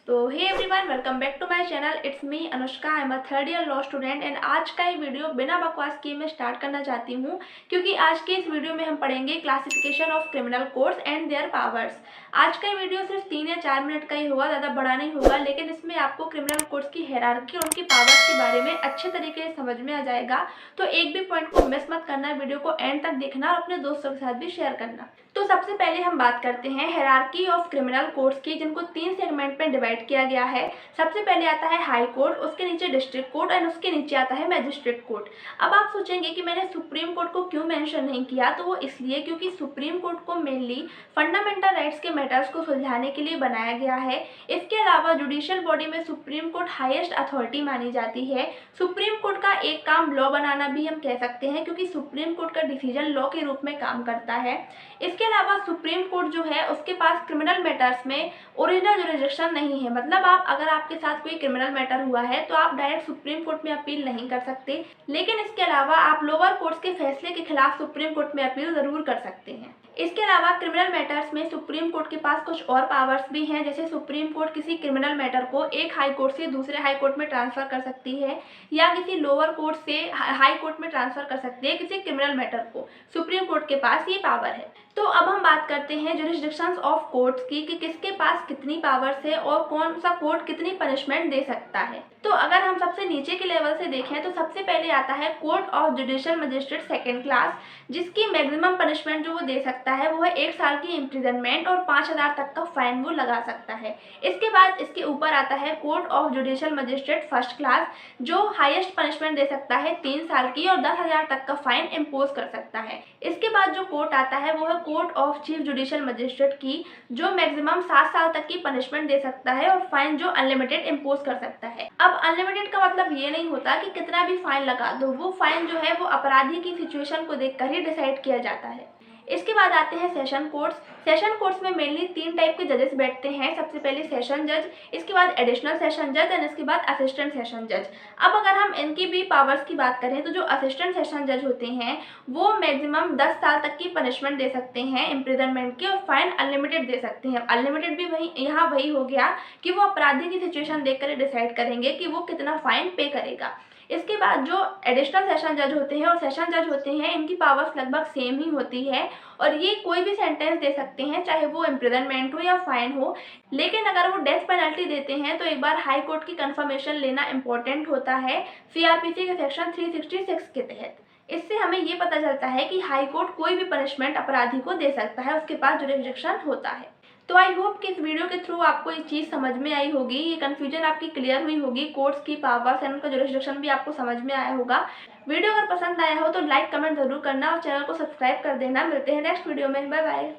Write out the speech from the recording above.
तो hey everyone, welcome back to my channel. It's me Anushka. I am a third year law student and आज का ये video बिना बकवास किए मैं स्टार्ट करना चाहती हूँ, क्योंकि आज के इस वीडियो में हम पढ़ेंगे classification of criminal codes and there powers. आज का ये वीडियो सिर्फ 3 या 4 मिनट का ही होगा, ज़्यादा बड़ा नहीं होगा, लेकिन इसमें आपको क्रिमिनल कोड्स की हायरार्की और उनकी पावर्स के बारे में अच्छे तरीके से समझ में आ जाएगा। तो एक भी पॉइंट को मिस मत करना, वीडियो को एंड तक देखना और अपने दोस्तों के साथ भी शेयर करना। तो सबसे पहले हम बात करते हैं हायरार्की ऑफ क्रिमिनल कोर्ट्स की, जिनको 3 सेगमेंट में डिवाइड किया गया है। सबसे पहले आता है हाई कोर्ट, उसके नीचे डिस्ट्रिक्ट कोर्ट एंड उसके नीचे आता है मैजिस्ट्रेट कोर्ट। अब आप सोचेंगे कि मैंने सुप्रीम कोर्ट को क्यों मेंशन नहीं किया, तो वो इसलिए क्योंकि सुप्रीम कोर्ट को मेनली फंडामेंटल राइट्स के मैटर्स को सुलझाने के लिए बनाया गया है। इसके अलावा जुडिशियल बॉडी में सुप्रीम कोर्ट हाईएस्ट अथॉरिटी मानी जाती है। सुप्रीम कोर्ट का एक काम लॉ बनाना भी हम कह सकते हैं, क्योंकि सुप्रीम कोर्ट का डिसीजन लॉ के रूप में काम करता है। इसके अलावा सुप्रीम कोर्ट जो है उसके पास क्रिमिनल मैटर्स में ओरिजिनल जुरिसडिक्शन नहीं है। मतलब अगर आपके साथ कोई क्रिमिनल मैटर हुआ है तो आप डायरेक्ट सुप्रीम कोर्ट में अपील नहीं कर सकते, लेकिन इसके अलावा आप लोअर कोर्ट्स के फैसले के खिलाफ सुप्रीम कोर्ट में अपील जरूर कर सकते हैं। इसके अलावा क्रिमिनल मैटर्स में सुप्रीम कोर्ट के पास कुछ और पावर्स भी हैं, जैसे सुप्रीम कोर्ट किसी क्रिमिनल मैटर को एक हाई कोर्ट से दूसरे हाई कोर्ट में ट्रांसफर कर सकती है, या किसी लोअर कोर्ट से हाई कोर्ट में ट्रांसफर कर सकती है किसी क्रिमिनल मैटर को। सुप्रीम कोर्ट के पास ये पावर है। तो अब हम बात करते हैं जुरिसडिक्शंस ऑफ कोर्ट्स की, कि किसके पास कितनी पावर्स है और कौन सा कोर्ट कितनी पनिशमेंट दे सकता है। तो अगर हम सबसे नीचे के लेवल से देखें तो सबसे पहले आता है court of judicial magistrate second class, जिसकी मैक्सिमम पनिशमेंट जो वो दे सकता है वो है 1 साल की इम्प्रिजनमेंट और 5,000 तक का फाइन वो लगा सकता है। इसके बाद इसके ऊपर आता है court of judicial magistrate first class, जो हाईएस्ट पनिशमेंट दे सकता है 3 साल की और 10,000 तक का फाइन इम्पोज कर सकता है। इसके बाद जो कोर्ट आता है वो है court of chief judicial magistrate की, जो मैक्सिमम 7 साल तक की पनिशमेंट दे सकता है और फाइन जो अनलिमिटेड इम्पोज कर सकता है। अब अनलिमिटेड का मतलब ये नहीं होता कि कितना भी फाइन लगा दो, वो फाइन जो है वो अपराधी की सिचुएशन को देखकर ही डिसाइड किया जाता है। इसके बाद आते हैं सेशन कोर्ट्स। सेशन कोर्ट्स में मेनली 3 टाइप के जजेस बैठते हैं। सबसे पहले सेशन जज, इसके बाद एडिशनल सेशन जज एंड इसके बाद असिस्टेंट सेशन जज। अब अगर हम इनकी भी पावर्स की बात करें तो जो असिस्टेंट सेशन जज होते हैं वो मैक्सिमम 10 साल तक की पनिशमेंट दे सकते हैं इम्प्रिजनमेंट की, और फाइन अनलिमिटेड दे सकते हैं। अनलिमिटेड भी वही हो गया कि वो अपराधी की सिचुएशन देखकर डिसाइड करेंगे कि वो कितना फाइन पे करेगा। इसके बाद जो एडिशनल सेशन जज होते हैं और सेशन जज होते हैं, इनकी पावर्स लगभग सेम ही होती है और ये कोई भी सेंटेंस दे सकते हैं, चाहे वो इम्प्रिजनमेंट हो या फाइन हो। लेकिन अगर वो डेथ पेनल्टी देते हैं तो एक बार हाई कोर्ट की कंफर्मेशन लेना इंपॉर्टेंट होता है, सीआरपीसी के सेक्शन 366 के तहत। इससे हमें ये पता चलता है कि हाई कोर्ट कोई भी पनिशमेंट अपराधी को दे सकता है, उसके पास जुरिसडिक्शन होता है। तो आई होप कि इस वीडियो के थ्रू आपको ये चीज़ समझ में आई होगी, ये कन्फ्यूजन आपकी क्लियर हुई होगी। कोर्ट्स की पावर्स एंड उनका जुरिसडिक्शन भी आपको समझ में आया होगा। वीडियो अगर पसंद आया हो तो लाइक कमेंट जरूर करना और चैनल को सब्सक्राइब कर देना। मिलते हैं नेक्स्ट वीडियो में। Bye bye.